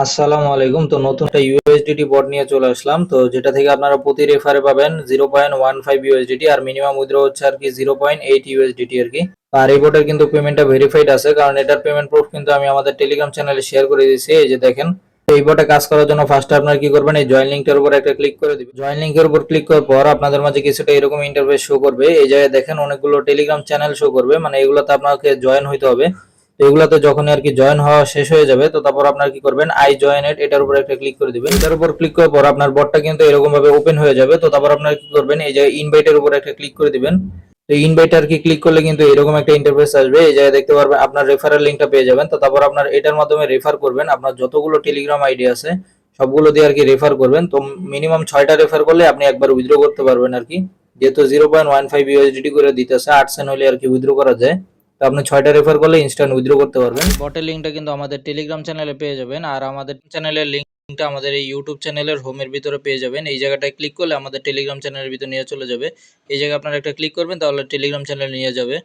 আসসালামু আলাইকুম। তো নতুন একটা ইউএসডিটি বট নিয়ে চলে আসলাম। তো যেটা থেকে আপনারা প্রতি রেফারে পাবেন 0.15 ইউএসডিটি আর মিনিমাম উইথড্র হচ্ছে আর কি 0.8 ইউএসডিটি আর কি। আর এই বটের কিন্তু পেমেন্টটা ভেরিফাইড আছে, কারণ এটার পেমেন্ট প্রুফ কিন্তু আমি আমাদের টেলিগ্রাম চ্যানেলে শেয়ার করে দিয়েছি। এই যে দেখেন। তো এই বটে কাজ করার জন্য ফার্স্টে আপনারা কি করবেন, এই জয়েন লিঙ্কটার উপর একটা ক্লিক করে দিবেন। জয়েন লিঙ্কের উপর ক্লিক করার পর আপনাদের মাঝে কিছুটা এরকম ইন্টারফেস শো করবে। এই জায়গায় দেখেন অনেকগুলো টেলিগ্রাম চ্যানেল শো করবে, মানে এগুলোতে আপনাকে জয়েন হইতে হবে। তো এগুলাতে যখনই আর কি জয়েন হওয়া শেষ হয়ে যাবে, তো তারপর আপনার কি করবেন, আই জয়েন ইট এটার উপর একটা ক্লিক করে দিবেন। এটার উপর ক্লিক করার পর আপনার বটটা কিন্তু এরকম ভাবে ওপেন হয়ে যাবে। তো তারপর আপনার কি করবেন, এই যে ইনভাইটের উপর একটা ক্লিক করে দিবেন। তো ইনভাইট আর কি ক্লিক করলে কিন্তু এরকম একটা ইন্টারফেস আসবে। এই জায়গায় দেখতে পারবেন আপনার রেফারেল লিঙ্কটা পেয়ে যাবেন। তো তারপর আপনার এটার মাধ্যমে রেফার করবেন, আপনার যতগুলো টেলিগ্রাম আইডি আছে সবগুলো দিয়ে আর কি রেফার করবেন। তো মিনিমাম 6টা রেফার করলে আপনি একবার উইথড্র করতে পারবেন আর কি। যেহেতু 0.15 ইউএসডিটি করে দিতেছে, 8 সেন্ট হলে আর কি উইথড্র করা যায়। তো আপনি 6টা রেফার করলে ইনস্ট্যান্ট উইথড্র করতে পারবেন। বটের লিঙ্কটা কিন্তু আমাদের টেলিগ্রাম চ্যানেলে পেয়ে যাবেন, আর আমাদের চ্যানেলের লিঙ্কটা আমাদের এই ইউটিউব চ্যানেলের হোমের ভিতরে পেয়ে যাবেন। এই জায়গাটায় ক্লিক করলে আমাদের টেলিগ্রাম চ্যানেলের ভিতরে নিয়ে চলে যাবে। এই জায়গায় আপনারা একটা ক্লিক করবেন, তাহলে টেলিগ্রাম চ্যানেলে নিয়ে যাবে।